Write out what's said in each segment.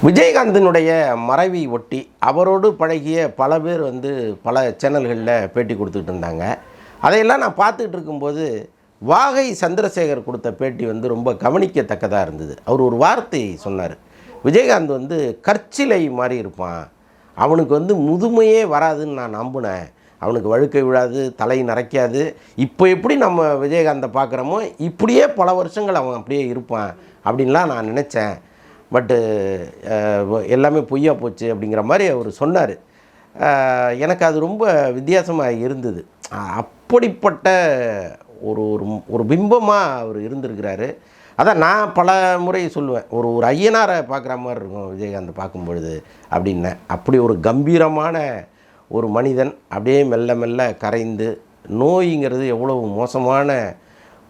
விஜயகாந்தினுடைய மறைவை ஒட்டி அவரோடு பழகிய பல பேர் பல சேனல்களில் பேட்டி கொடுத்துக்கிட்டு இருந்தாங்க. அதையெல்லாம் நான் பார்த்துக்கிட்டு இருக்கும்போது வாகை சந்திரசேகர் கொடுத்த பேட்டி ரொம்ப கவனிக்கத்தக்கதாக இருந்தது. அவர் ஒரு வார்த்தை சொன்னார். விஜயகாந்த் கற்சிலை மாதிரி இருப்பான், அவனுக்கு முதுமையே வராதுன்னு நான் நம்பினேன், அவனுக்கு வழுக்கை விழாது, தலை நரைக்காது, இப்போ எப்படி நம்ம விஜயகாந்தை பார்க்குறோமோ இப்படியே பல வருஷங்கள் அவன் அப்படியே இருப்பான் அப்படின்லாம் நான் நினச்சேன். பட்டு எல்லாமே பொய்யா போச்சு அப்படிங்கிற மாதிரி அவர் சொன்னார். எனக்கு அது ரொம்ப வித்தியாசமாக இருந்தது. அப்படிப்பட்ட ஒரு ஒரு பிம்பமாக அவர் இருந்திருக்கிறாரு. அதான் நான் பல முறை சொல்லுவேன், ஒரு ஐயனாரை பார்க்குற மாதிரி இருக்கும் விஜயகாந்த் பார்க்கும்பொழுது அப்படின்னேன். அப்படி ஒரு கம்பீரமான ஒரு மனிதன் அப்படியே மெல்ல மெல்ல கரைந்து, நோய்ங்கிறது எவ்வளவு மோசமான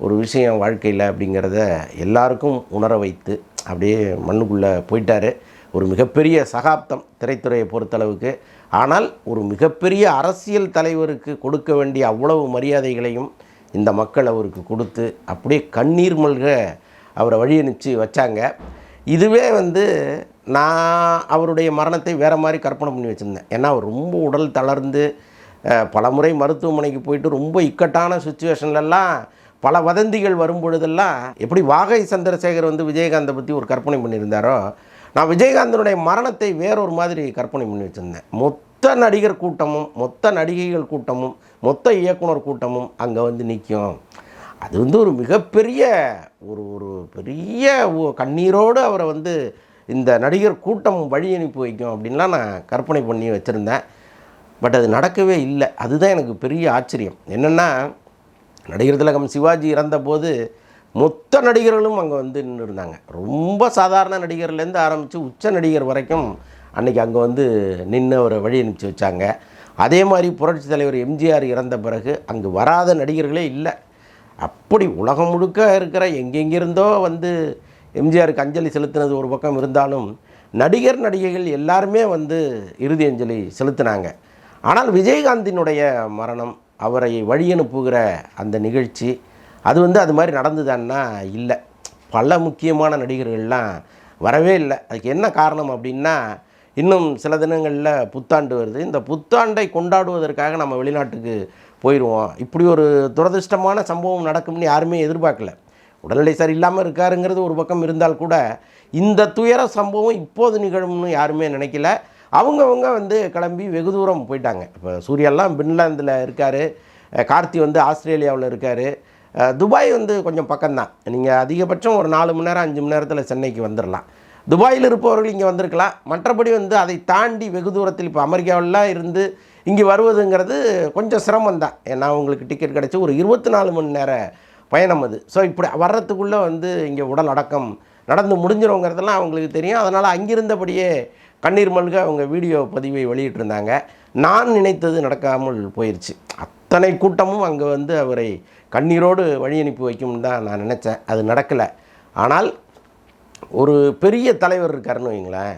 ஒரு விஷயம் வாழ்க்கையில் அப்படிங்கிறத எல்லாருக்கும் உணர வைத்து அப்படியே மண்ணுக்குள்ளே போயிட்டார். ஒரு மிகப்பெரிய சகாப்தம் திரைத்துறையை பொறுத்தளவுக்கு. ஆனால் ஒரு மிகப்பெரிய அரசியல் தலைவருக்கு கொடுக்க வேண்டிய அவ்வளவு மரியாதைகளையும் இந்த மக்கள் அவருக்கு கொடுத்து அப்படியே கண்ணீர் மல்க அவரை வழி அனுப்பிச்சு வச்சாங்க. இதுவே நான் அவருடைய மரணத்தை வேறு மாதிரி கற்பனை பண்ணி வச்சுருந்தேன். ஏன்னா அவர் ரொம்ப உடல் தளர்ந்து பல முறை மருத்துவமனைக்கு போயிட்டு ரொம்ப இக்கட்டான சுச்சுவேஷன்லலாம் பல வதந்திகள் வரும்பொழுதெல்லாம் எப்படி வாகை சந்திரசேகர் விஜயகாந்தை பற்றி ஒரு கற்பனை பண்ணியிருந்தாரோ, நான் விஜயகாந்தனுடைய மரணத்தை வேறொரு மாதிரி கற்பனை பண்ணி வச்சுருந்தேன். மொத்த நடிகர் கூட்டமும், மொத்த நடிகைகள் கூட்டமும், மொத்த இயக்குனர் கூட்டமும் அங்கே நிற்கும். அது ஒரு மிகப்பெரிய ஒரு பெரிய கண்ணீரோடு அவரை இந்த நடிகர் கூட்டம் வழி அனுப்பி வைக்கும் அப்படின்லாம் நான் கற்பனை பண்ணி வச்சுருந்தேன். பட் அது நடக்கவே இல்லை. அதுதான் எனக்கு பெரிய ஆச்சரியம். என்னென்னா, நடிகர் திலகம் சிவாஜி இறந்தபோது மொத்த நடிகர்களும் அங்கே நின்று இருந்தாங்க. ரொம்ப சாதாரண நடிகர்லேருந்து ஆரம்பித்து உச்ச நடிகர் வரைக்கும் அன்றைக்கி அங்கே நின்று அவரை வழி அனுப்பிச்சி வச்சாங்க. அதே மாதிரி புரட்சி தலைவர் எம்ஜிஆர் இறந்த பிறகு அங்கே வராத நடிகர்களே இல்லை. அப்படி உலகம் முழுக்க இருக்கிற எங்கெங்கிருந்தோ எம்ஜிஆருக்கு அஞ்சலி செலுத்தினது ஒரு பக்கம் இருந்தாலும், நடிகர் நடிகைகள் எல்லாருமே இறுதி அஞ்சலி செலுத்தினாங்க. ஆனால் விஜயகாந்தினுடைய மரணம், அவரை வழி அனுப்புகிற அந்த நிகழ்ச்சி அது மாதிரி நடந்துதான்னா இல்லை. பல முக்கியமான நடிகர்கள்லாம் வரவே இல்லை. அதுக்கு என்ன காரணம் அப்படின்னா, இன்னும் சில தினங்களில் புத்தாண்டு வருது. இந்த புத்தாண்டை கொண்டாடுவதற்காக நம்ம வெளிநாட்டுக்கு போயிடுவோம். இப்படி ஒரு துரதிர்ஷ்டமான சம்பவம் நடக்கும்னு யாருமே எதிர்பார்க்கல. உடல்நிலை சரியில்லாமல் இருக்காருங்கிறது ஒரு பக்கம் இருந்தால் கூட, இந்த துயர சம்பவம் இப்போது நிகழும்னு யாருமே நினைக்கல. அவங்கவுங்க கிளம்பி வெகு தூரம் போயிட்டாங்க. இப்போ சூர்யாலாம் பின்லாந்தில் இருக்கார், கார்த்தி ஆஸ்திரேலியாவில் இருக்கார், துபாய் கொஞ்சம் பக்கம்தான். நீங்கள் அதிகபட்சம் ஒரு 4 மணி நேரம் 5 மணி நேரத்தில் சென்னைக்கு வந்துடலாம். துபாயில் இருப்பவர்கள் இங்கே வந்திருக்கலாம். மற்றபடி அதை தாண்டி வெகு தூரத்தில் இப்போ அமெரிக்காவிலாம் இருந்து இங்கே வருவதுங்கிறது கொஞ்சம் சிரமம்தான். ஏன்னா உங்களுக்கு டிக்கெட் கிடச்சி ஒரு 24 மணி நேர பயணம் அது. ஸோ இப்படி வர்றதுக்குள்ளே இங்கே உடல் அடக்கம் நடந்து முடிஞ்சிருங்கிறதெல்லாம் அவங்களுக்கு தெரியும். அதனால் அங்கிருந்தபடியே கண்ணீர் மல்க அவங்க வீடியோ பதிவை வெளியிட்டிருந்தாங்க. நான் நினைத்தது நடக்காமல் போயிடுச்சு. அத்தனை கூட்டமும் அங்கே அவரை கண்ணீரோடு வழி அனுப்பி வைக்கும்னு தான் நான் நினச்சேன். அது நடக்கலை. ஆனால் ஒரு பெரிய தலைவர் இருக்காருன்னு வைங்களேன்,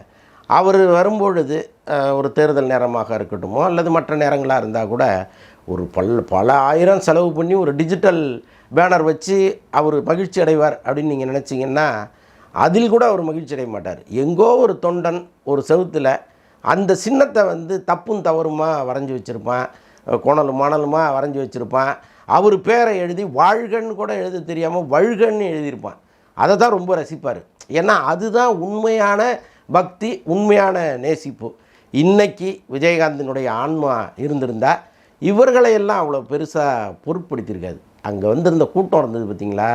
அவர் வரும்பொழுது ஒரு தேர்தல் நேரமாக இருக்கட்டுமோ அல்லது மற்ற நேரங்களாக இருந்தால் கூட ஒரு பல ஆயிரம் செலவு பண்ணி ஒரு டிஜிட்டல் பேனர் வச்சு அவர் மகிழ்ச்சி அடைவார் அப்படின்னு நீங்கள் நினச்சிங்கன்னா, அதில் கூட அவர் மகிழ்ச்சி அடைய மாட்டார். எங்கோ ஒரு தொண்டன் ஒரு செவுத்தில் அந்த சின்னத்தை தப்பும் தவறுமா வரைஞ்சி வச்சுருப்பான், கோணலும் மாணலுமா வரைஞ்சி வச்சுருப்பான். அவர் பேரை எழுதி வாழ்கன்னு கூட எழுத தெரியாமல் வழுகன்னு எழுதியிருப்பான். அதை தான் ரொம்ப ரசிப்பார். ஏன்னா அதுதான் உண்மையான பக்தி, உண்மையான நேசிப்பு. இன்றைக்கி விஜயகாந்தினுடைய ஆன்மா இருந்திருந்தால் இவர்களையெல்லாம் அவ்வளோ பெருசாக பொருட்படுத்தியிருக்காது. அங்கே வந்திருந்த கூட்டம் இருந்தது பார்த்திங்களா,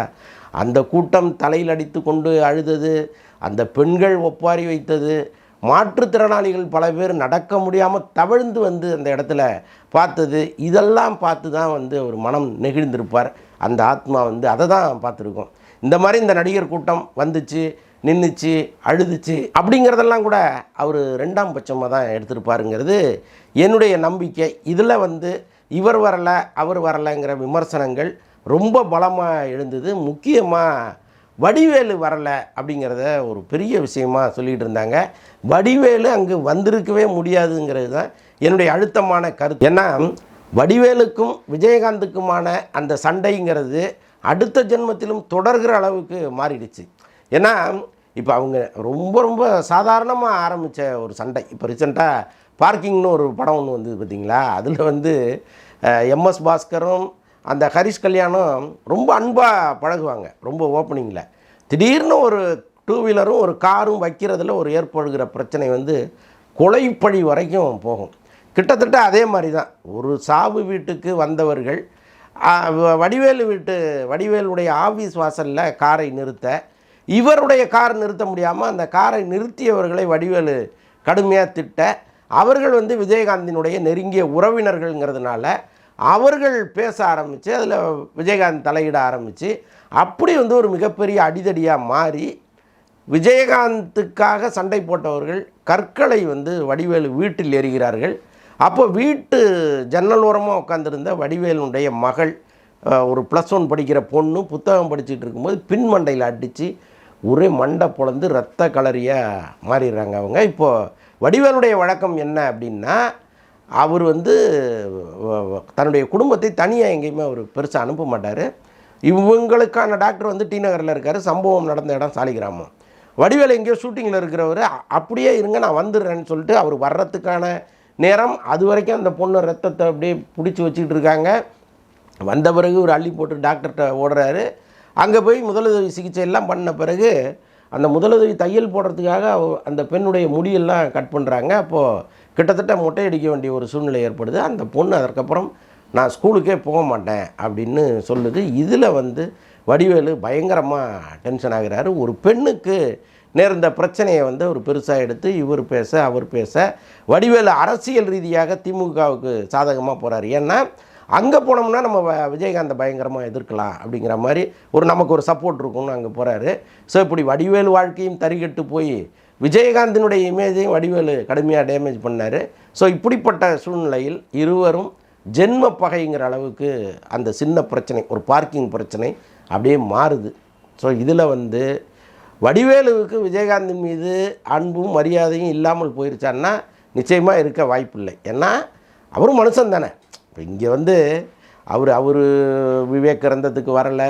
அந்த கூட்டம் தலையில் அடித்து கொண்டு அழுதது, அந்த பெண்கள் ஒப்பாரி வைத்தது, மாற்றுத்திறனாளிகள் பல பேர் நடக்க முடியாமல் தவழ்ந்து அந்த இடத்துல பார்த்தது, இதெல்லாம் பார்த்து தான் ஒரு மனம் நெகிழ்ந்திருப்பார். அந்த ஆத்மா அதை தான் பார்த்துருக்கோம். இந்த மாதிரி இந்த நடிகர் கூட்டம் வந்துச்சு, நின்றுச்சு, அழுதுச்சு அப்படிங்கிறதெல்லாம் கூட அவர் 2ஆம் பட்சமாக தான் எடுத்திருப்பாருங்கிறது என்னுடைய நம்பிக்கை. இதில் இவர் வரலை அவர் வரலைங்கிற விமர்சனங்கள் ரொம்ப பலமாக எழுந்தது. முக்கியமாக வடிவேலு வரலை அப்படிங்கிறத ஒரு பெரிய விஷயமாக சொல்லிகிட்டு இருந்தாங்க. வடிவேலு அங்கு வந்திருக்கவே முடியாதுங்கிறது தான் என்னுடைய அழுத்தமான கருத்து. ஏன்னா வடிவேலுக்கும் விஜயகாந்துக்குமான அந்த சண்டைங்கிறது அடுத்த ஜென்மத்திலும் தொடர்கிற அளவுக்கு மாறிடுச்சு. ஏன்னா இப்போ அவங்க ரொம்ப ரொம்ப சாதாரணமாக ஆரம்பித்த ஒரு சண்டை. இப்போ ரீசெண்டாக பார்க்கிங்னு ஒரு படம் ஒன்று வந்தது பார்த்தீங்களா, அதில் வந்து எம்எஸ் பாஸ்கரும் அந்த ஹரிஷ் கல்யாணும் ரொம்ப அன்பாக பழகுவாங்க ரொம்ப ஓப்பனிங்கில். திடீர்னு ஒரு டூ வீலரும் ஒரு காரும் வைக்கிறதுல ஒரு ஏற்படுகிற பிரச்சனை வந்து கொலைப்பழி வரைக்கும் போகும். கிட்டத்தட்ட அதே மாதிரி தான் ஒரு சாவு வீட்டுக்கு வந்தவர்கள் வடிவேலுடைய ஆஃபீஸ் வாசலில் காரை நிறுத்த, இவருடைய கார் நிறுத்த முடியாமல் அந்த காரை நிறுத்தியவர்களை வடிவேலு கடுமையாக திட்ட, அவர்கள் வந்து விஜயகாந்தினுடைய நெருங்கிய உறவினர்கள்ங்கிறதுனால அவர்கள் பேச ஆரம்பித்து அதில் விஜயகாந்த் தலையிட ஆரம்பித்து அப்படி வந்து ஒரு மிகப்பெரிய அடிதடியாக மாறி விஜயகாந்துக்காக சண்டை போட்டவர்கள் கற்களை வந்து வடிவேலு வீட்டில் எறிகிறார்கள். அப்போ வீட்டு ஜன்னல் ஓரமாக உட்காந்துருந்த வடிவேலுடைய மகள், ஒரு +1 படிக்கிற பொண்ணு புத்தகம் படிச்சுட்டு இருக்கும்போது பின்மண்டையில் அடித்து ஒரே மண்டை பொழந்து ரத்த கலரியாக மாறிடுறாங்க அவங்க. இப்போது வடிவேலுடைய வழக்கம் என்ன அப்படின்னா, அவர் வந்து தன்னுடைய குடும்பத்தை தனியாக எங்கேயுமே அவர் பெருசாக அனுப்ப மாட்டார். இவங்களுக்கான டாக்டர் வந்து டி நகரில் இருக்கார். சம்பவம் நடந்த இடம் சாலிகிராமம். வடிவேலு எங்கேயோ ஷூட்டிங்கில் இருக்கிறவர் அப்படியே இருங்க நான் வந்துடுறேன்னு சொல்லிட்டு அவர் வர்றதுக்கான நேரம் அது வரைக்கும் அந்த பொண்ணு ரத்தத்தை அப்படியே பிடிச்சி வச்சுக்கிட்டு இருக்காங்க. வந்த பிறகு ஒரு அள்ளி போட்டு டாக்டர்கிட்ட ஓடுறாரு. அங்கே போய் முதலுதவி சிகிச்சை எல்லாம் பண்ண பிறகு அந்த முதலுதவி தையல் போடுறதுக்காக அந்த பெண்ணுடைய முடியெல்லாம் கட் பண்ணுறாங்க. அப்போது கிட்டத்தட்ட மொட்டையடிக்க வேண்டிய ஒரு சூழ்நிலை ஏற்படுது. அந்த பொண்ணு அதற்கப்புறம் நான் ஸ்கூலுக்கே போக மாட்டேன் அப்படின்னு சொல்லுது. இதில் வந்து வடிவேலு பயங்கரமாக டென்ஷன் ஆகிறாரு. ஒரு பெண்ணுக்கு நேர்ந்த பிரச்சனையை வந்து ஒரு பெருசாக எடுத்து இவர் பேச அவர் பேச வடிவேலு அரசியல் ரீதியாக திமுகவுக்கு சாதகமாக போகிறார். ஏன்னா அங்கே போனோம்னா நம்ம விஜயகாந்தை பயங்கரமாக எதிர்க்கலாம் அப்படிங்கிற மாதிரி நமக்கு ஒரு சப்போர்ட் இருக்கும்னு அங்கே போகிறாரு. ஸோ இப்படி வடிவேலு வாழ்க்கையும் தறிகட்டு போய் விஜயகாந்தினுடைய இமேஜையும் வடிவேலு கடுமையாக டேமேஜ் பண்ணார். ஸோ இப்படிப்பட்ட சூழ்நிலையில் இருவரும் ஜென்ம பகைங்கிற அளவுக்கு அந்த சின்ன பிரச்சனை, ஒரு பார்க்கிங் பிரச்சனை அப்படியே மாறுது. ஸோ இதில் வந்து வடிவேலுவுக்கு விஜயகாந்தின் மீது அன்பும் மரியாதையும் இல்லாமல் போயிருச்சான்னா நிச்சயமாக இருக்க வாய்ப்பில்லை. ஏன்னா அவரும் மனுஷன் தானே. இப்போ இங்கே வந்து அவர் விவேக் இறந்ததுக்கு வரலை,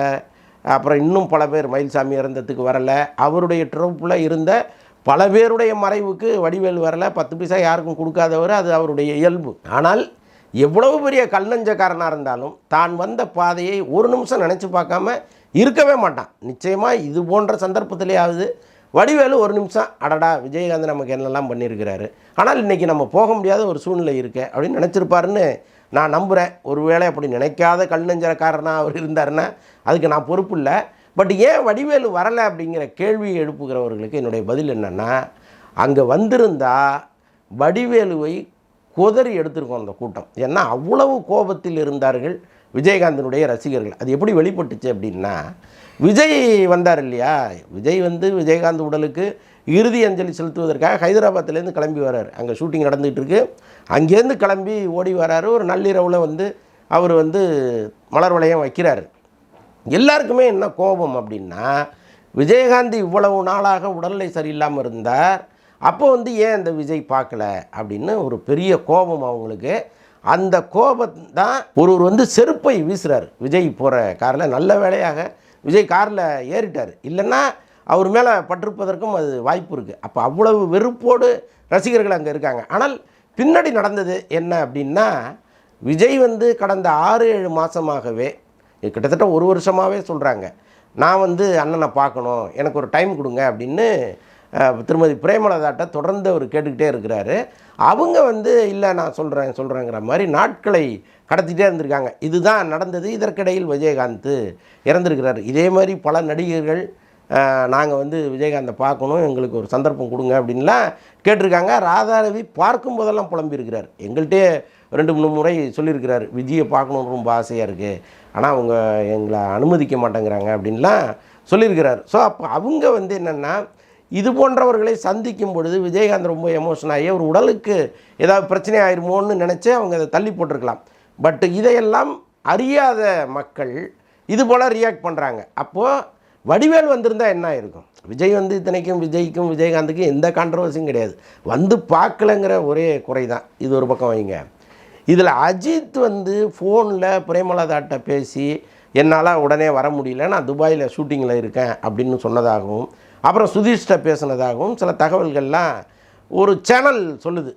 அப்புறம் இன்னும் பல பேர் மயில்சாமி இறந்ததுக்கு வரலை, அவருடைய ட்ரூப்பில் இருந்த பல பேருடைய மறைவுக்கு வடிவேலு வரலை. 10 பைசா யாருக்கும் கொடுக்காதவர், அது அவருடைய இயல்பு. ஆனால் எவ்வளவு பெரிய கல்லஞ்சக்காரனாக இருந்தாலும் தான் வந்த பாதையை ஒரு நிமிஷம் நினச்சி பார்க்காம இருக்கவே மாட்டான். நிச்சயமாக இது போன்ற சந்தர்ப்பத்திலேயாவது வடிவேலு ஒரு நிமிஷம் அடடா விஜயகாந்த் நமக்கு என்னெல்லாம் பண்ணியிருக்கிறாரு, ஆனால் இன்றைக்கி நம்ம போக முடியாத ஒரு சூழ்நிலை இருக்கு அப்படின்னு நினச்சிருப்பாருன்னு நான் நம்புகிறேன். ஒருவேளை அப்படி நினைக்காத கல்லஞ்சக்காரனாக அவர் இருந்தாருன்னா அதுக்கு நான் பொறுப்பு இல்லை. பட் ஏன் வடிவேலு வரலை அப்படிங்கிற கேள்வியை எழுப்புகிறவர்களுக்கு என்னுடைய பதில் என்னென்னா, அங்கே வந்திருந்தால் வடிவேலுவை குதறி எடுத்திருக்கோம் அந்த கூட்டம். ஏன்னா அவ்வளவு கோபத்தில் இருந்தார்கள் விஜயகாந்தினுடைய ரசிகர்கள். அது எப்படி வெளிப்பட்டுச்சு அப்படின்னா, விஜய் வந்தார் இல்லையா, விஜய் வந்து விஜயகாந்த் உடலுக்கு இறுதி அஞ்சலி செலுத்துவதற்காக ஹைதராபாத்லேருந்து கிளம்பி வர்றார். அங்கே ஷூட்டிங் நடந்துகிட்டு இருக்கு. அங்கேருந்து கிளம்பி ஓடி வராரு. ஒரு நள்ளிரவில் வந்து அவர் வந்து மலர் வளையம் வைக்கிறார். எல்லாருக்குமே என்ன கோபம் அப்படின்னா, விஜயகாந்த் இவ்வளவு நாளாக உடல்நிலை சரியில்லாமல் இருந்தார், அப்போ வந்து ஏன் இந்த விஜய் பார்க்கல அப்படின்னு ஒரு பெரிய கோபம் அவங்களுக்கு. அந்த கோபம் தான் ஒருவர் வந்து செருப்பை வீசுகிறார் விஜய் போகிற காரில். நல்ல வேளையாக விஜய் காரில் ஏறிட்டார், இல்லைன்னா அவர் மேலே பட்டிருப்பதற்கும் அது வாய்ப்பு இருக்குது. அப்போ அவ்வளவு வெறுப்போடு ரசிகர்கள் அங்கே இருக்காங்க. ஆனால் பின்னாடி நடந்தது என்ன அப்படின்னா, விஜய் வந்து கடந்த 6-7 மாதமாகவே, கிட்டத்தட்ட 1 வருஷமாகவே சொல்கிறாங்க, நான் வந்து அண்ணனை பார்க்கணும், எனக்கு ஒரு டைம் கொடுங்க அப்படின்னு திருமதி பிரேமலதாட்ட தொடர்ந்து அவர் கேட்டுக்கிட்டே இருக்கிறாரு. அவங்க வந்து இல்லை நான் சொல்கிறேங்கிற மாதிரி நாட்களை கடத்திகிட்டே இருந்திருக்காங்க. இதுதான் நடந்தது. இதற்கிடையில் விஜயகாந்த் இறந்துருக்கிறார். இதே மாதிரி பல நடிகர்கள் நாங்கள் வந்து விஜயகாந்தை பார்க்கணும், எங்களுக்கு ஒரு சந்தர்ப்பம் கொடுங்க அப்படின்லாம் கேட்டிருக்காங்க. ராதாரவி பார்க்கும் போதெல்லாம் புலம்பியிருக்கிறார். எங்கள்கிட்டே 2-3 முறை சொல்லியிருக்கிறார், விஜயை பார்க்கணுன்னு ரொம்ப ஆசையாக இருக்குது, ஆனால் அவங்க எங்களை அனுமதிக்க மாட்டேங்கிறாங்க அப்படின்லாம் சொல்லியிருக்கிறார். ஸோ அப்போ அவங்க வந்து என்னென்னா, இது போன்றவர்களை சந்திக்கும் பொழுது விஜயகாந்த் ரொம்ப எமோஷன் ஆகி ஒரு உடலுக்கு ஏதாவது பிரச்சனை ஆயிருமோன்னு நினச்சி அவங்க அதை தள்ளி போட்டிருக்கலாம். பட் இதையெல்லாம் அறியாத மக்கள் இது போல் ரியாக்ட் பண்ணுறாங்க. அப்போது வடிவேல் வந்திருந்தால் என்ன இருக்கும்? விஜய் வந்து இத்தனைக்கும் விஜய்க்கும் விஜயகாந்துக்கும் எந்த கான்ட்ரவர்சியும் கிடையாது, வந்து பார்க்கலங்கிற ஒரே குறை தான். இது ஒரு பக்கம் வைங்க. இதில் அஜித் வந்து ஃபோனில் பிரேமலதாட்ட பேசி என்னால் உடனே வர முடியல, நான் துபாயில் ஷூட்டிங்கில் இருக்கேன் அப்படின்னு சொன்னதாகவும், அப்புறம் சுதீஷ்ட பேசுனதாகவும் சில தகவல்கள்லாம் ஒரு சேனல் சொல்லுது.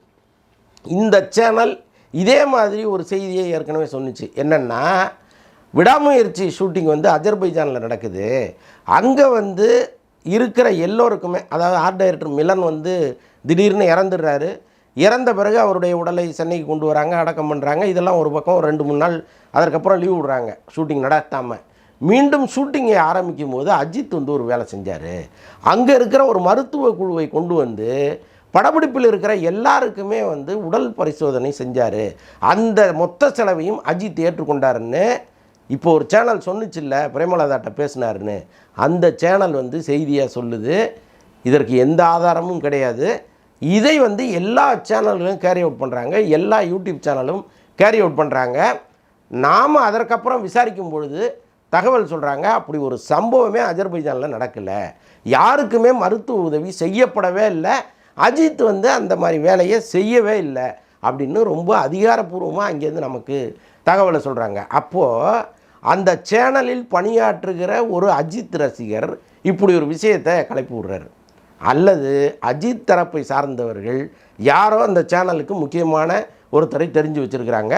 இந்த சேனல் இதே மாதிரி ஒரு செய்தியை ஏற்கனவே சொன்னிச்சு. என்னென்னா, விடாமுயற்சி ஷூட்டிங் வந்து அஜர்பைஜானில் நடக்குது. அங்கே வந்து இருக்கிற எல்லோருக்குமே, அதாவது ஆர்ட் டைரக்டர் மிலன் வந்து திடீர்னு இறந்துடுறாரு. இறந்த பிறகு அவருடைய உடலை சென்னைக்கு கொண்டு வராங்க, அடக்கம் பண்ணுறாங்க. இதெல்லாம் ஒரு பக்கம். ஒரு 2-3 நாள் அதற்கப்புறம் லீவ் விடுறாங்க ஷூட்டிங் நடத்தாமல். மீண்டும் ஷூட்டிங்கை ஆரம்பிக்கும் போது அஜித் வந்து ஒரு வேலை செஞ்சார். அங்கே இருக்கிற ஒரு மருத்துவ குழுவை கொண்டு வந்து படப்பிடிப்பில் இருக்கிற எல்லாருக்குமே வந்து உடல் பரிசோதனை செஞ்சார். அந்த மொத்த செலவையும் அஜித் ஏற்றுக்கொண்டாருன்னு இப்போ ஒரு சேனல் சொன்னிச்சில்ல, பிரேமலதாட்ட பேசினாருன்னு. அந்த சேனல் வந்து செய்தியாக சொல்லுது. இதற்கு எந்த ஆதாரமும் கிடையாது. இதை வந்து எல்லா சேனல்களும் கேரி அவுட் பண்ணுறாங்க, எல்லா யூடியூப் சேனலும் கேரி அவுட் பண்ணுறாங்க. நாம் அதற்கப்புறம் விசாரிக்கும் பொழுது தகவல் சொல்கிறாங்க, அப்படி ஒரு சம்பவமே அஜர்பைஜானில் நடக்கலை, யாருக்குமே மருத்துவ உதவி செய்யப்படவே இல்லை, அஜித் வந்து அந்த மாதிரி வேலையை செய்யவே இல்லை அப்படின்னு ரொம்ப அதிகாரப்பூர்வமாக அங்கேருந்து நமக்கு தகவலை சொல்கிறாங்க. அப்போது அந்த சேனலில் பணியாற்றுகிற ஒரு அஜித் ரசிகர் இப்படி ஒரு விஷயத்தை கிளப்பி விடுறாரு. அல்லது அஜித் தரப்பை சார்ந்தவர்கள் யாரோ அந்த சேனலுக்கு முக்கியமான ஒருத்தரை தெரிஞ்சு வச்சுருக்கிறாங்க,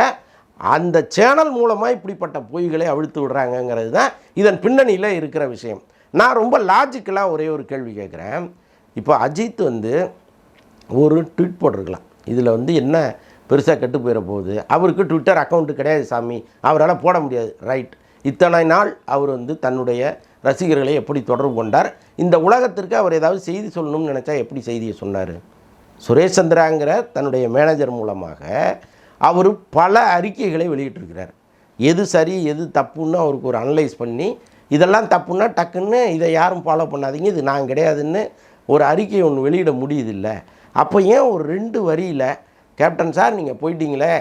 அந்த சேனல் மூலமாக இப்படிப்பட்ட பொய்களை அவிழ்த்து விடுறாங்கங்கிறது தான் இதன் பின்னணியில் இருக்கிற விஷயம். நான் ரொம்ப லாஜிக்கலாக ஒரே ஒரு கேள்வி கேட்குறேன். இப்போ அஜித் வந்து ஒரு ட்வீட் போட்டிருக்கலாம், இதில் வந்து என்ன பெருசாக கெட்டு போயிட போகுது, அவருக்கு ட்விட்டர் அக்கௌண்ட்டு கிடையாது சாமி, அவரால் போட முடியாது, ரைட். இத்தனை நாள் அவர் வந்து தன்னுடைய ரசிகர்களை எப்படி தொடர்பு கொண்டார், இந்த உலகத்திற்கு அவர் ஏதாவது செய்தி சொல்லணும்னு நினச்சா எப்படி செய்தியை சொன்னார்? சுரேஷ் சந்திராங்கிற தன்னுடைய மேனேஜர் மூலமாக அவர் பல அறிக்கைகளை வெளியிட்டிருக்கிறார். எது சரி எது தப்புன்னு அவருக்கு ஒரு அனலைஸ் பண்ணி, இதெல்லாம் தப்புன்னா டக்குன்னு இதை யாரும் ஃபாலோ பண்ணாதீங்க, இது நான் கிடையாதுன்னு ஒரு அறிக்கை ஒன்று வெளியிட முடியுதில்லை. அப்போ ஏன் ஒரு 2 வரியில், கேப்டன் சார் நீங்கள் போயிட்டீங்களே,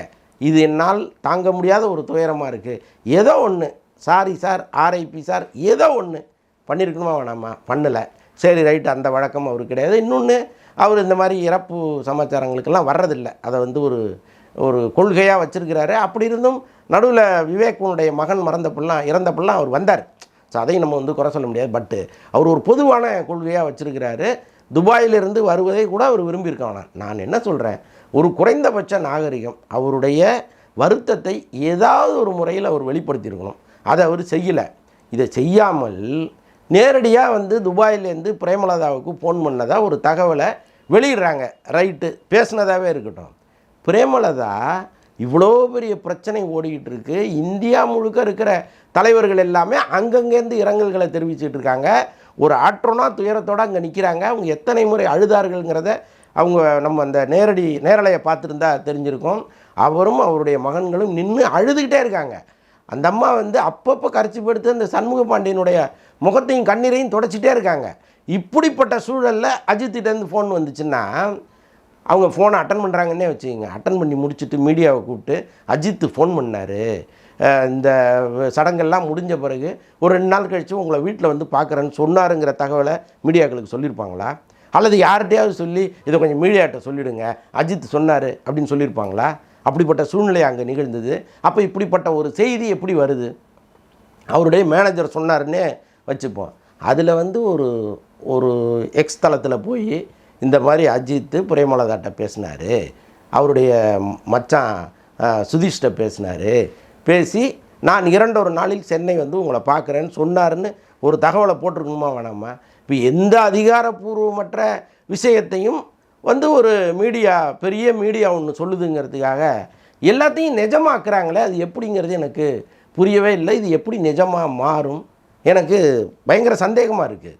இது என்னால் தாங்க முடியாத ஒரு துயரமாக இருக்குது, ஏதோ ஒன்று சாரி சார், ஆர்ஐபி சார், ஏதோ ஒன்று பண்ணியிருக்கணுமா வேணாமா, பண்ணலை, சரி ரைட், அந்த வழக்கம் அவர் கிடையாது. இன்னொன்று, அவர் இந்த மாதிரி இறப்பு சமாச்சாரங்களுக்கெல்லாம் வர்றதில்லை, அதை வந்து ஒரு கொள்கையாக வச்சுருக்கிறாரு. அப்படி இருந்தும் நடுவில் விவேக்குனுடைய மகன் இறந்தப்பெல்லாம் அவர் வந்தார். ஸோ அதையும் நம்ம வந்து குறை சொல்ல முடியாது. பட்டு அவர் ஒரு பொதுவான கொள்கையாக வச்சுருக்கிறாரு. துபாயிலிருந்து வருவதை கூட அவர் விரும்பியிருக்காங்க. நான் என்ன சொல்கிறேன், ஒரு குறைந்தபட்ச நாகரிகம், அவருடைய வருத்தத்தை ஏதாவது ஒரு முறையில் அவர் வெளிப்படுத்தியிருக்கணும். அதை அவர் செய்யலை. இதை செய்யாமல் நேரடியாக வந்து துபாயிலேருந்து பிரேமலதாவுக்கு ஃபோன் பண்ணதாக ஒரு தகவலை வெளியிடுறாங்க. ரைட்டு, பேசினதாகவே இருக்கட்டும். பிரேமலதா இவ்வளோ பெரிய பிரச்சனை ஓடிக்கிட்டு இருக்கு, இந்தியா முழுக்க இருக்கிற தலைவர்கள் எல்லாமே அங்கங்கேருந்து இரங்கல்களை தெரிவிச்சுட்டு இருக்காங்க. ஒரு ஆற்றோனா துயரத்தோடு அங்கே நிற்கிறாங்க. அவங்க எத்தனை முறை அழுதார்கள்ங்கிறத அவங்க நம்ம அந்த நேரலையை பார்த்துருந்தா தெரிஞ்சிருக்கும். அவரும் அவருடைய மகன்களும் நின்று அழுதுகிட்டே இருக்காங்க. அந்த அம்மா வந்து அப்பப்போ கரைச்சி படுத்து அந்த சண்முக பாண்டியனுடைய முகத்தையும் கண்ணீரையும் தொடச்சிட்டே இருக்காங்க. இப்படிப்பட்ட சூழலில் அஜித்திட்டேருந்து ஃபோன் வந்துச்சுன்னா அவங்க ஃபோனை அட்டன் பண்ணுறாங்கன்னே வச்சுக்கோங்க. அட்டன் பண்ணி முடிச்சுட்டு மீடியாவை கூப்பிட்டு அஜித் ஃபோன் பண்ணார், இந்த சடங்கெல்லாம் முடிஞ்ச பிறகு ஒரு 2 நாள் கழித்து உங்களை வீட்டில் வந்து பார்க்குறேன்னு சொன்னாருங்கிற தகவலை மீடியாக்களுக்கு சொல்லியிருப்பாங்களா? அல்லது யார்கிட்டையாவது சொல்லி இதை கொஞ்சம் மீடியாட்ட சொல்லிவிடுங்க, அஜித் சொன்னார் அப்படின்னு சொல்லியிருப்பாங்களா? அப்படிப்பட்ட சூழ்நிலை அங்கே நிகழ்ந்தது. அப்போ இப்படிப்பட்ட ஒரு செய்தி எப்படி வருது? அவருடைய மேனேஜர் சொன்னாருன்னே வச்சுப்போம். அதில் வந்து ஒரு எக்ஸ் தளத்தில் போய் இந்த மாதிரி அஜித்து பிரேமலதாட்ட பேசினார், அவருடைய மச்சான் சுதீஷ்ட பேசினார், பேசி நான் 2 நாளில் சென்னை வந்து உங்களை பார்க்குறேன்னு சொன்னாருன்னு ஒரு தகவலை போட்டிருக்கணுமா வேணாமா? இப்போ எந்த அதிகாரப்பூர்வமற்ற விஷயத்தையும் வந்து ஒரு மீடியா, பெரிய மீடியா ஒன்று சொல்லுதுங்கிறதுக்காக எல்லாத்தையும் நிஜமாக்குறாங்களே, அது எப்படிங்கிறது எனக்கு புரியவே இல்லை. இது எப்படி நிஜமாக மாறும்? எனக்கு பயங்கர சந்தேகமாக இருக்குது.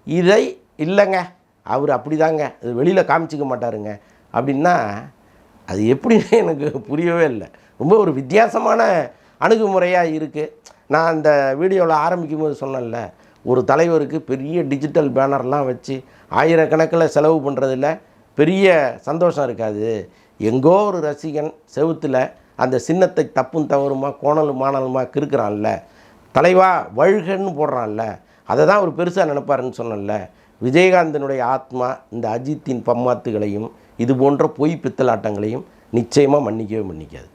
இதை இல்லைங்க அவர் அப்படி தாங்க, அது வெளியில் காமிச்சிக்க மாட்டாருங்க அப்படின்னா அது எப்படின்னு எனக்கு புரியவே இல்லை. ரொம்ப ஒரு வித்தியாசமான அணுகுமுறையாக இருக்குது. நான் அந்த வீடியோவில் ஆரம்பிக்கும் போது சொன்னேன்ல, ஒரு தலைவருக்கு பெரிய டிஜிட்டல் பேனர்லாம் வச்சு ஆயிரக்கணக்கில் செலவு பண்ணுறதில்ல பெரிய சந்தோஷம் இருக்காது. எங்கோ ஒரு ரசிகன் செவுத்தில் அந்த சின்னத்தை தப்பும் தவறுமா கோணலும் மாணலுமா கிறுக்கிறான்ல, தலைவா வழுகன்னு போடுறான்ல, அதை தான் அவர் பெருசாக நினைப்பாருன்னு சொன்னல. விஜயகாந்தனுடைய ஆத்மா இந்த அஜித்தின் பம்மாத்துகளையும் இது போன்ற பொய் பித்தலாட்டங்களையும் நிச்சயமாக மன்னிக்கவே மன்னிக்காது.